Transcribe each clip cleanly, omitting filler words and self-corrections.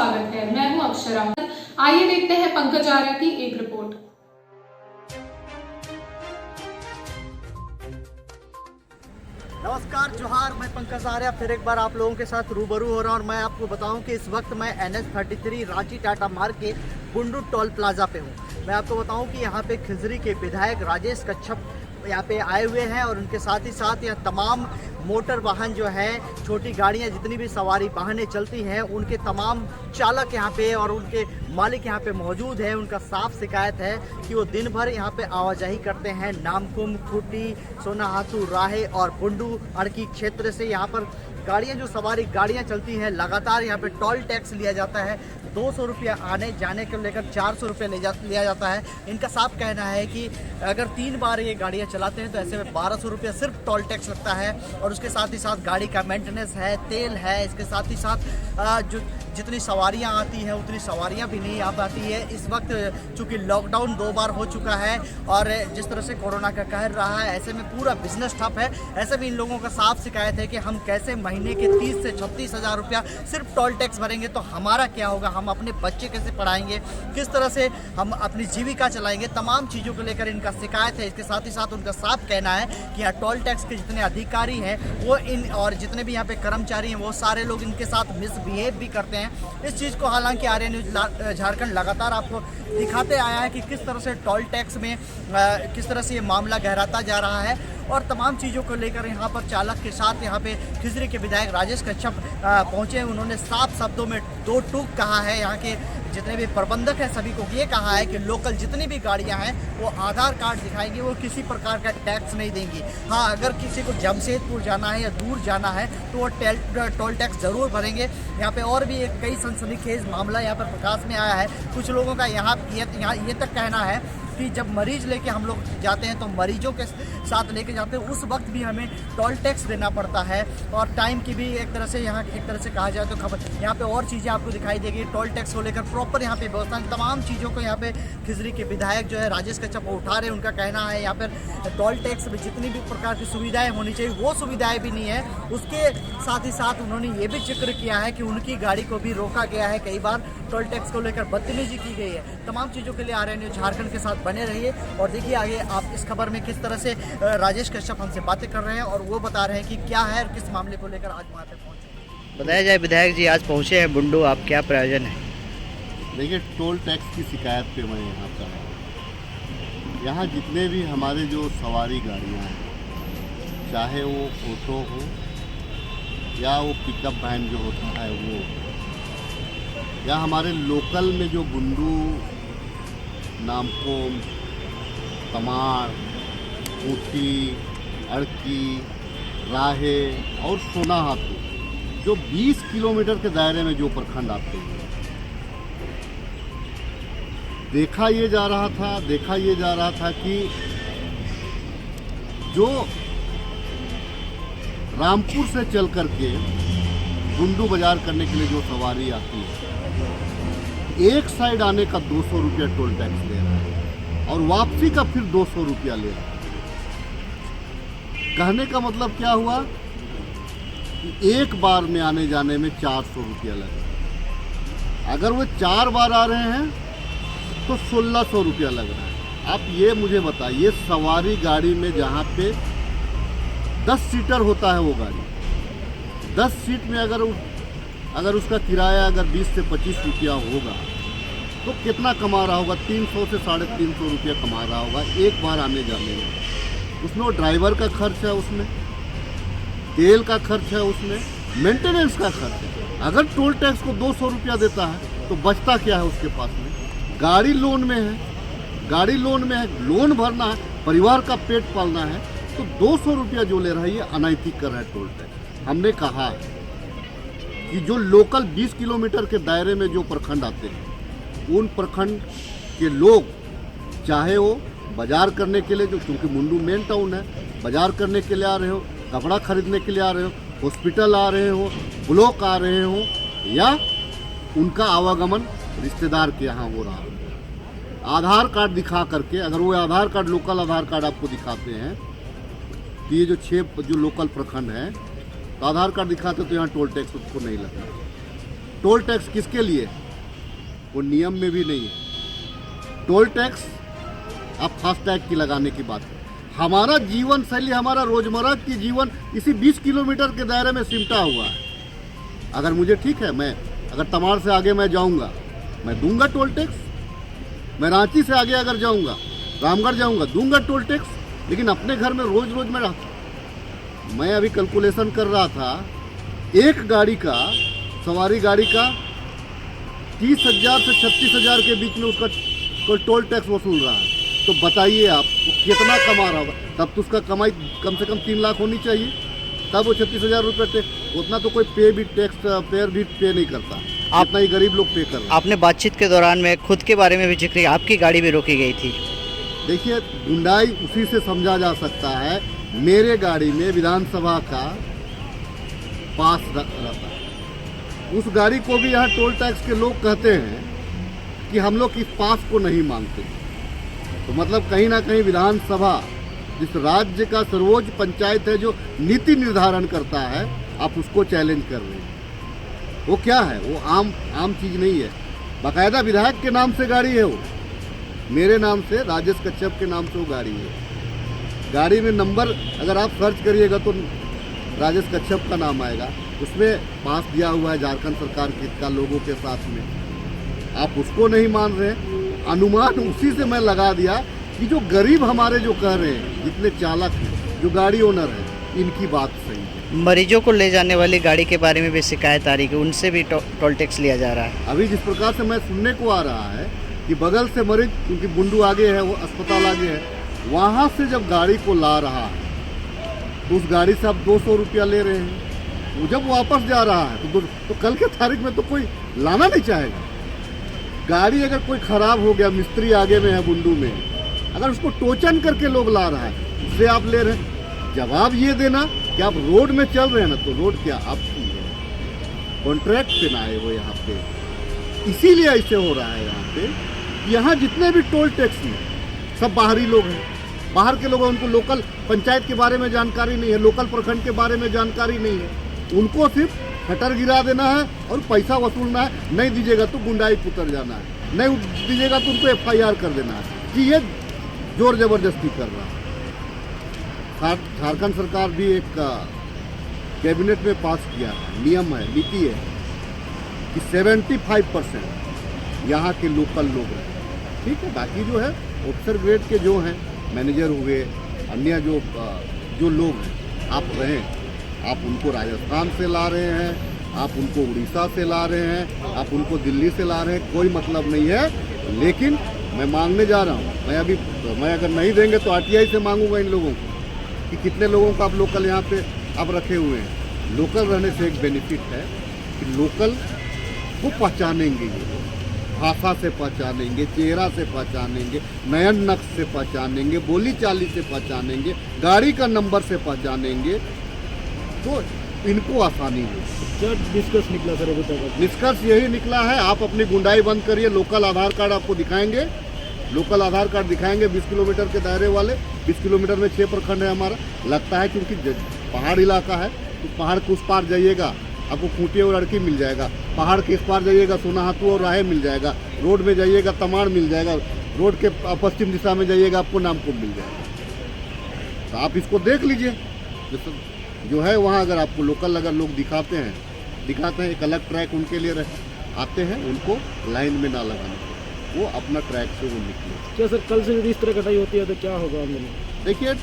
स्वागत है। मैं हूं अक्षरा। आइए देखते हैं पंकज आर्य की एक रिपोर्ट। नमस्कार, जोहार। मैं पंकज आर्य फिर एक बार आप लोगों के साथ रूबरू हो रहा हूं और मैं आपको बताऊं कि इस वक्त मैं NH33 रांची टाटा मार्ग के बुंडू टोल प्लाजा पे हूं। मैं आपको बताऊं कि यहां पे खिजरी के विधायक राजेश कच्छप यहाँ पे आए हुए हैं और उनके साथ ही साथ यहाँ तमाम मोटर वाहन जो है, छोटी गाड़ियाँ, जितनी भी सवारी वाहनें चलती हैं, उनके तमाम चालक यहाँ पे और उनके मालिक यहाँ पे मौजूद हैं। उनका साफ शिकायत है कि वो दिन भर यहाँ पे आवाजाही करते हैं। नामकुम, खूंटी, सोनाहातू, राहे और बुंडू अड़की क्षेत्र से यहाँ पर गाड़ियाँ, जो सवारी गाड़ियाँ चलती हैं, लगातार यहाँ पे टोल टैक्स लिया जाता है। 200 रुपया आने जाने को लेकर 400 रुपया लिया जाता है। इनका साफ कहना है कि अगर 3 बार ये गाड़ियाँ चलाते हैं तो ऐसे में 1200 रुपया सिर्फ टोल टैक्स लगता है। और उसके साथ ही साथ गाड़ी का मेंटेनेंस है, तेल है, इसके साथ ही साथ जो जितनी सवारियां आती हैं उतनी सवारियां भी नहीं आ पाती है। इस वक्त चूँकि लॉकडाउन 2 बार हो चुका है और जिस तरह से कोरोना का कहर रहा है, ऐसे में पूरा बिजनेस ठप है। ऐसे में इन लोगों का साफ शिकायत है कि हम कैसे महीने के 30 से 36 हज़ार रुपया सिर्फ टोल टैक्स भरेंगे तो हमारा क्या होगा, हम अपने बच्चे कैसे पढ़ाएंगे, किस तरह से हम अपनी जीविका चलाएंगे। तमाम चीज़ों को लेकर इनका शिकायत है। इसके साथ ही साथ उनका साफ कहना है कि यहाँ टोल टैक्स के जितने अधिकारी हैं वो इन और जितने भी यहाँ पे कर्मचारी हैं वो सारे लोग इनके साथ मिसबिहेव भी करते हैं। इस चीज़ को हालांकि आर्य न्यूज़ झारखंड लगातार आपको दिखाते आया है कि किस तरह से टोल टैक्स में किस तरह से ये मामला गहराता जा रहा है। और तमाम चीज़ों को लेकर यहाँ पर चालक के साथ यहाँ पे खिजरी के विधायक राजेश कच्छप पहुँचे। उन्होंने साफ शब्दों में दो टूक कहा है। यहाँ के जितने भी प्रबंधक हैं सभी को ये कहा है कि लोकल जितनी भी गाड़ियाँ हैं वो आधार कार्ड दिखाएंगी, वो किसी प्रकार का टैक्स नहीं देंगी। हाँ, अगर किसी को जमशेदपुर जाना है या दूर जाना है तो वो टोल टैक्स ज़रूर भरेंगे। यहाँ पे और भी एक कई सनसनीखेज मामला यहाँ पर प्रकाश में आया है। कुछ लोगों का यहाँ ये तक कहना है कि जब मरीज लेके हम लोग जाते हैं तो मरीजों के साथ लेके जाते हैं, उस वक्त भी हमें टोल टैक्स देना पड़ता है। और टाइम की भी एक तरह से यहाँ एक तरह से कहा जाए तो खबर यहाँ पे और चीज़ें आपको दिखाई देगी। टोल टैक्स को लेकर प्रॉपर यहाँ पे व्यवस्था, तमाम चीज़ों को यहाँ पे खिजरी के विधायक जो है राजेश कच्छप वो उठा रहे हैं। उनका कहना है यहाँ पर टोल टैक्स में जितनी भी प्रकार की सुविधाएँ होनी चाहिए वो सुविधाएँ भी नहीं है। उसके साथ ही साथ उन्होंने ये भी जिक्र किया है कि उनकी गाड़ी को भी रोका गया है, कई बार टोल टैक्स को लेकर बदतमीजी की गई है। तमाम चीज़ों के लिए आर्य न्यूज़ झारखंड के साथ बने रहिए और देखिए आगे आप इस खबर में किस तरह से राजेश कच्छप हमसे बातें कर रहे हैं और वो बता रहे हैं कि क्या है और किस मामले को लेकर आज वहाँ पे पहुँचे। बताया जाए, विधायक जी आज पहुँचे हैं बुंडू, आप क्या प्रयोजन है? देखिए, टोल टैक्स की शिकायत पे मैं यहाँ पर आया। यहाँ जितने भी हमारे जो सवारी गाड़ियाँ हैं, चाहे वो ऑटो हो या वो पिकअप वैन जो होता है वो, या हमारे लोकल में जो बुंडू, नामकुम, तमाड़, खूंटी, अड़की, राहे और सोनाहातू, जो 20 किलोमीटर के दायरे में जो प्रखंड आते हैं, देखा ये जा रहा था कि जो रामपुर से चल करके बुंडू बाजार करने के लिए जो सवारी आती है, एक साइड आने का 200 रुपया टोल टैक्स ले रहा है और वापसी का फिर 200 रुपया ले रहा है। कहने का मतलब क्या हुआ कि एक बार में आने जाने में 400 रुपया लगा। अगर वो 4 बार आ रहे हैं तो 1600 रुपया लग रहा है। आप ये मुझे बताइए, सवारी गाड़ी में जहाँ पे 10 सीटर होता है वो गाड़ी, 10 सीट में अगर उसका किराया अगर 20 से 25 रुपया होगा तो कितना कमा रहा होगा? 300 से 350 रुपया कमा रहा होगा एक बार आने जाने में। उसमें वो ड्राइवर का खर्च है, उसमें तेल का खर्च है, उसमें मेंटेनेंस का खर्च है। अगर टोल टैक्स को 200 रुपया देता है तो बचता क्या है उसके पास में? गाड़ी लोन में है, लोन भरना है, परिवार का पेट पालना है, तो 200 रुपया जो ले रहा है ये अनैतिक कर रहा है टोल टैक्स। हमने कहा कि जो लोकल 20 किलोमीटर के दायरे में जो प्रखंड आते हैं, उन प्रखंड के लोग चाहे वो बाजार करने के लिए, जो क्योंकि मुंडू मेन टाउन है, बाजार करने के लिए आ रहे हो, कपड़ा खरीदने के लिए आ रहे हो, हॉस्पिटल आ रहे हो, ब्लॉक आ रहे हो, या उनका आवागमन रिश्तेदार के यहाँ हो रहा है, आधार कार्ड दिखा करके, अगर वो आधार कार्ड, लोकल आधार कार्ड आपको दिखाते हैं, तो ये जो 6 जो लोकल प्रखंड हैं तो आधार कार्ड दिखाते तो यहाँ टोल टैक्स उसको नहीं लगता। टोल टैक्स किसके लिए? वो नियम में भी नहीं है। टोल टैक्स आप फास्टैग की लगाने की बात करें। हमारा जीवन शैली, हमारा रोजमर्रा की जीवन इसी 20 किलोमीटर के दायरे में सिमटा हुआ है। अगर मुझे ठीक है, मैं अगर तमाड़ से आगे मैं जाऊंगा, मैं दूंगा टोल टैक्स। मैं रांची से आगे अगर जाऊंगा, रामगढ़ जाऊंगा, दूंगा टोल टैक्स। लेकिन अपने घर में रोज रोज मैं अभी कैलकुलेशन कर रहा था, एक गाड़ी का, सवारी गाड़ी का 30,000 से 36,000 के बीच में उसका कोई टोल टैक्स वसूल रहा है। तो बताइए आप वो कितना कमा रहा होगा? तब तो उसका कमाई कम से कम 3 लाख होनी चाहिए, तब वो 36,000 रुपये टैक्स। उतना तो कोई पेयर भी पे नहीं करता, इतना ही गरीब लोग पे कर रहे हैं। आपने बातचीत के दौरान में खुद के बारे में भी जिक्र किया, आपकी गाड़ी भी रोकी गई थी। देखिए, गुंडाई उसी से समझा जा सकता है। मेरे गाड़ी में विधानसभा का पास रहता है। उस गाड़ी को भी यहाँ टोल टैक्स के लोग कहते हैं कि हम लोग इस पास को नहीं मांगते। तो मतलब कहीं ना कहीं विधानसभा, जिस राज्य का सर्वोच्च पंचायत है, जो नीति निर्धारण करता है, आप उसको चैलेंज कर रहे हैं। वो क्या है? वो आम चीज़ नहीं है। बाकायदा विधायक के नाम से गाड़ी है, वो मेरे नाम से, राजेश कच्छप के नाम से वो गाड़ी है। गाड़ी में नंबर अगर आप सर्च करिएगा तो राजेश कच्छप का नाम आएगा। उसमें पास दिया हुआ है झारखंड सरकार का लोगों के साथ में। आप उसको नहीं मान रहे। अनुमान उसी से मैं लगा दिया कि जो गरीब हमारे जो कह रहे हैं, जितने चालक हैं, जो गाड़ी ओनर हैं, इनकी बात सही है। मरीजों को ले जाने वाली गाड़ी के बारे में भी शिकायत आ रही है, उनसे भी टोल टैक्स लिया जा रहा है। अभी जिस प्रकार से मैं सुनने को आ रहा है कि बगल से मरीज, क्योंकि बुंडू आगे है, वो अस्पताल आगे है, वहाँ से जब गाड़ी को ला रहा है तो उस गाड़ी से आप 200 रुपया ले रहे हैं। वो जब वापस जा रहा है तो कल के तारीख में तो कोई लाना नहीं चाहेगा। गाड़ी अगर कोई ख़राब हो गया, मिस्त्री आगे में है बुंडू में, अगर उसको टोचन करके लोग ला रहा है, उससे आप ले रहे हैं। जवाब ये देना कि आप रोड में चल रहे हैं ना, तो रोड क्या आपकी है? कॉन्ट्रैक्ट पे ना आए वो यहाँ पे। इसीलिए ऐसे हो रहा है यहाँ पे। यहाँ जितने भी टोल टैक्स में सब बाहरी लोग हैं, बाहर के लोग हैं। उनको लोकल पंचायत के बारे में जानकारी नहीं है, लोकल प्रखंड के बारे में जानकारी नहीं है। उनको सिर्फ शटर गिरा देना है और पैसा वसूलना है। नहीं दीजिएगा तो गुंडाई उतर जाना है, नहीं दीजिएगा तो उनको FIR कर देना है कि ये जोर जबरदस्ती कर रहा है। झारखंड सरकार भी एक कैबिनेट में पास किया है, नियम है, नीति है कि 75% यहाँ के लोकल लोग हैं। ठीक है, बाकी जो है ऑफिसर ग्रेड के जो हैं, मैनेजर हुए, अन्य जो लोग हैं, आप रहें, आप उनको राजस्थान से ला रहे हैं, आप उनको उड़ीसा से ला रहे हैं, आप उनको दिल्ली से ला रहे हैं, कोई मतलब नहीं है। लेकिन मैं मांगने जा रहा हूँ। मैं अगर नहीं देंगे तो RTI से मांगूंगा इन लोगों को कि कितने लोगों को आप लोकल यहाँ पे आप रखे हुए हैं। लोकल रहने से एक बेनिफिट है कि लोकल को पहचानेंगे, ये भाषा से पहचानेंगे, चेहरा से पहचानेंगे, नयन नक्श से पहचानेंगे, बोली चाली से पहचानेंगे, गाड़ी का नंबर से पहचानेंगे, तो इनको आसानी हो। क्या डिस्कस निकला सर अभी तक? निष्कर्ष यही निकला है, आप अपनी गुंडाई बंद करिए। लोकल आधार कार्ड आपको दिखाएंगे, लोकल आधार कार्ड दिखाएंगे 20 किलोमीटर के दायरे वाले। 20 किलोमीटर में 6 प्रखंड है हमारा। लगता है क्योंकि पहाड़ इलाका है, तो पहाड़ के उस पार जाइएगा आपको खूंटी और अड़की मिल जाएगा, पहाड़ के इस पार जाइएगा सोनाहातू और राहे मिल जाएगा, रोड में जाइएगा तमाड़ मिल जाएगा, रोड के पश्चिम दिशा में जाइएगा आपको नामकुम मिल जाएगा। तो आप इसको देख लीजिए जो है वहाँ। अगर आपको लोकल अगर लोग दिखाते हैं, एक अलग ट्रैक उनके लिए आते हैं, उनको लाइन में ना लगाना, वो अपना ट्रैक से वो निकले। क्या सर कल से यदि इस तरह कटाई होती है तो क्या होगा आंदोलन? देखिए,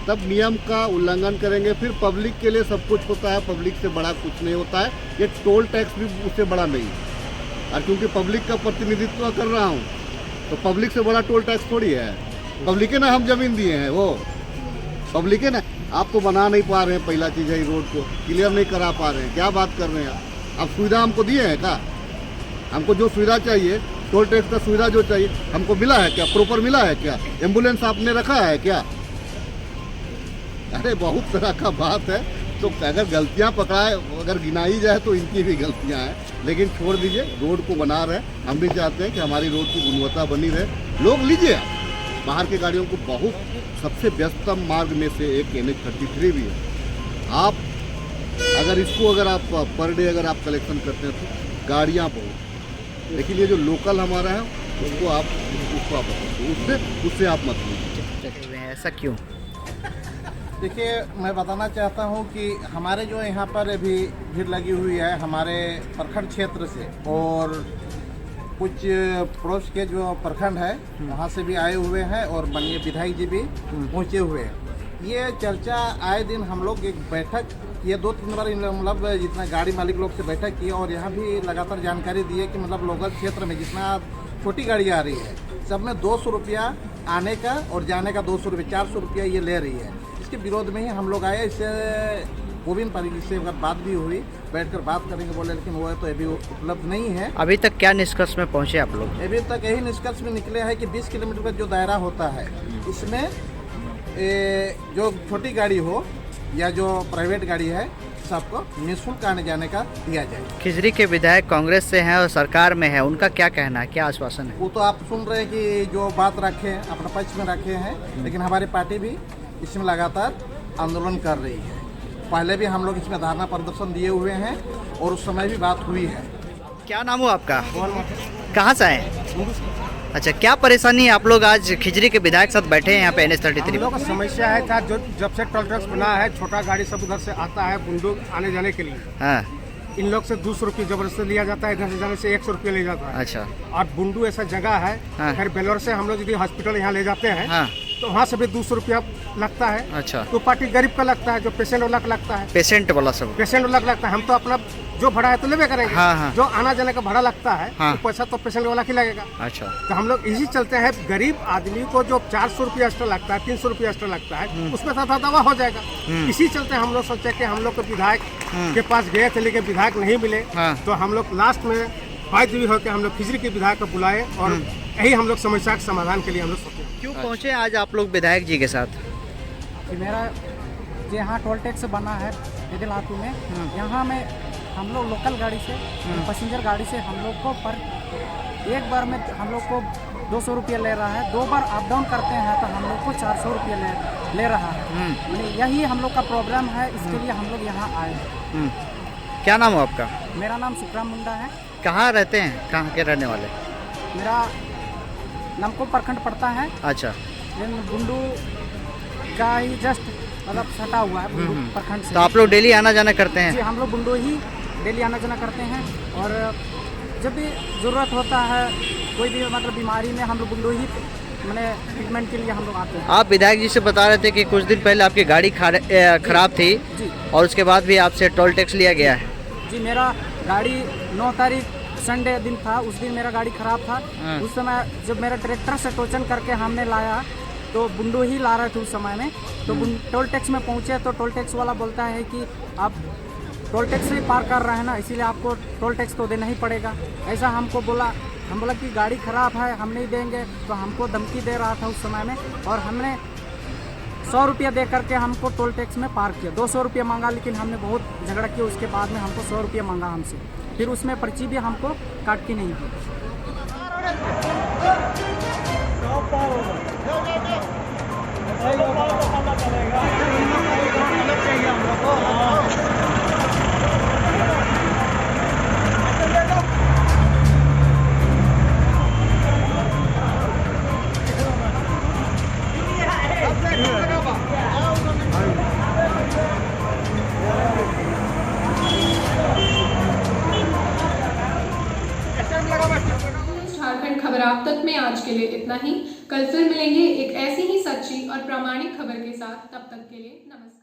तब नियम का उल्लंघन करेंगे। फिर पब्लिक के लिए सब कुछ होता है, पब्लिक से बड़ा कुछ नहीं होता है। ये टोल टैक्स भी उससे बड़ा नहीं है। और क्योंकि पब्लिक का प्रतिनिधित्व कर रहा हूँ, तो पब्लिक से बड़ा टोल टैक्स थोड़ी है। पब्लिक ना हम जमीन दिए हैं, वो पब्लिक है ना। आप तो बना नहीं पा रहे हैं, पहला चीज़ है, रोड को क्लियर नहीं करा पा रहे हैं। क्या बात कर रहे हैं आप सुविधा हमको दिए हैं क्या? हमको जो सुविधा चाहिए, टोल टैक्स का सुविधा जो चाहिए हमको मिला है क्या? प्रॉपर मिला है क्या? एम्बुलेंस आपने रखा है क्या? अरे बहुत तरह का बात है। तो अगर गलतियां पकड़ाए, अगर गिनाई जाए तो इनकी भी गलतियां हैं। लेकिन छोड़ दीजिए, रोड को बना रहे हैं। हम भी चाहते हैं कि हमारी रोड की गुणवत्ता बनी रहे। लोग लीजिए, बाहर की गाड़ियों को बहुत सबसे व्यस्तम मार्ग में से एक NH33 भी है। आप अगर इसको अगर आप पर डे अगर आप कलेक्शन करते हैं तो गाड़ियाँ बहुत, लेकिन ये जो लोकल हमारा है उसको आप उससे आप मत लीजिए। ऐसा क्यों? देखिए, मैं बताना चाहता हूं कि हमारे जो यहाँ पर अभी भीड़ लगी हुई है हमारे प्रखंड क्षेत्र से, और कुछ पड़ोस के जो प्रखंड है वहाँ से भी आए हुए हैं, और माननीय विधायक जी भी पहुँचे हुए हैं। ये चर्चा आए दिन हम लोग एक बैठक किए, 2-3 बार मतलब जितना गाड़ी मालिक लोग से बैठक किए, और यहाँ भी लगातार जानकारी दी है कि मतलब लोकल क्षेत्र में जितना छोटी गाड़ी आ रही है सब में 200 रुपया आने का और जाने का 200 रुपये, 400 रुपया ये ले रही है। इसके विरोध में ही हम लोग आए। इससे गोविंद पारी से अगर बात भी हुई, बैठकर बात करेंगे बोले, लेकिन वो तो अभी उपलब्ध नहीं है। अभी तक क्या निष्कर्ष में पहुंचे आप लोग? अभी तक यही निष्कर्ष में निकले हैं कि 20 किलोमीटर का जो दायरा होता है इसमें जो छोटी गाड़ी हो या जो प्राइवेट गाड़ी है सबको निःशुल्क आने जाने का दिया जाए। खिजरी के विधायक कांग्रेस से हैं और सरकार में है, उनका क्या कहना है, क्या आश्वासन है? वो तो आप सुन रहे हैं कि जो बात रखे अपना पक्ष में रखे हैं, लेकिन हमारी पार्टी भी इसमें लगातार आंदोलन कर रही है। पहले भी हम लोग इसमें धरना प्रदर्शन दिए हुए हैं और उस समय भी बात हुई है। क्या नाम हो आपका? कहाँ से आए? अच्छा, क्या परेशानी है? आप लोग आज खिजरी के विधायक साथ बैठे हैं यहाँ पे NH-33 हम लोग का समस्या है था, जो जब से टोल टैक्स बना है छोटा गाड़ी सब उधर से आता है बुंडू आने जाने के लिए। हाँ, इन लोग से 200 रुपये जबरदस्ती लिया जाता है, इधर से जाने से 100 रुपये ले जाता है। अच्छा। और बुंडू ऐसा जगह है, हाँ। खैर बेलोर से हम लोग यदि हॉस्पिटल यहाँ ले जाते हैं हाँ। तो वहाँ से भी 200 रुपया लगता है। अच्छा। तो पार्टी गरीब का लगता है, जो पेशेंट वाला का लगता है। पेशेंट वाला सब? पेशेंट वाला का लगता है। हम तो अपना जो भाड़ा है तो लेवे करेंगे। हाँ, हाँ। जो आना जाने का भाड़ा लगता है हाँ। तो पैसा तो पेशेंट वाला की लगेगा। अच्छा। तो हम लोग इसी चलते हैं, गरीब आदमी को जो 400 रुपया एक्स्ट्रा लगता है, 300 रुपया एक्स्ट्रा लगता है, उसमें था दवा हो जाएगा। इसी चलते हम लोग सोचे कि हम लोग को विधायक के पास गए थे, लेकिन विधायक नहीं मिले। हाँ। तो हम लोग लास्ट में बाध्य भी होकर हम लोग खिजरी के विधायक को बुलाए, और यही हम लोग समस्या के समाधान के लिए हम लोग सोचे। क्यों पहुँचे आज आप लोग विधायक जी के साथ? कि मेरा यहाँ टोल टैक्स बना है बेदलातू में, यहाँ में हम लोग लोकल गाड़ी से, पैसेंजर गाड़ी से हम लोग को पर एक बार में हम लोग को 200 रुपया ले रहा है। 2 बार अप डाउन करते हैं तो हम लोग को 400 रुपया ले रहा है। यही हम लोग का प्रॉब्लम है, इसके लिए हम लोग यहाँ आए हैं। क्या नाम हो आपका? मेरा नाम सुखराम मुंडा है। कहाँ रहते हैं, कहाँ के रहने वाले? मेरा नमको प्रखंड पड़ता है। अच्छा। लेकिन बुंडू का ही जस्ट मतलब सटा हुआ है बुंडू प्रखंड से। तो आप लोग डेली आना जाना करते हैं? जी, हम लोग बुंडू ही डेली आना जाना करते हैं, और जब भी ज़रूरत होता है कोई भी मतलब बीमारी में हम लोग बुंडू ही मैंने ट्रीटमेंट के लिए हम लोग आते हैं। आप विधायक जी से बता रहे थे कि कुछ दिन पहले आपकी गाड़ी खराब थी जी, और उसके बाद भी आपसे टोल टैक्स लिया गया है। जी, मेरा गाड़ी 9 तारीख संडे दिन था, उस दिन मेरा गाड़ी खराब था। उस समय जब मेरा ट्रैक्टर से टोचन करके हमने लाया तो बुंडू ही ला रहे थे उस समय में। तो टोल टैक्स में पहुंचे तो टोल टैक्स वाला बोलता है कि आप टोल टैक्स ही पार कर रहे हैं ना, इसीलिए आपको टोल टैक्स तो देना ही पड़ेगा। ऐसा हमको बोला। हम बोला कि गाड़ी ख़राब है, हम नहीं देंगे। तो हमको धमकी दे रहा था उस समय में, और हमने 100 रुपया दे करके हमको टोल टैक्स में पार किया। 200 रुपया मांगा, लेकिन हमने बहुत झगड़ा किया। उसके बाद में हमको 100 रुपया मांगा हमसे, फिर उसमें पर्ची भी हमको काट के नहीं दी। झारखंड खबर आप तक में आज के लिए इतना ही। कल फिर मिलेंगे एक ऐसी ही सच्ची और प्रामाणिक खबर के साथ। तब तक के लिए नमस्कार।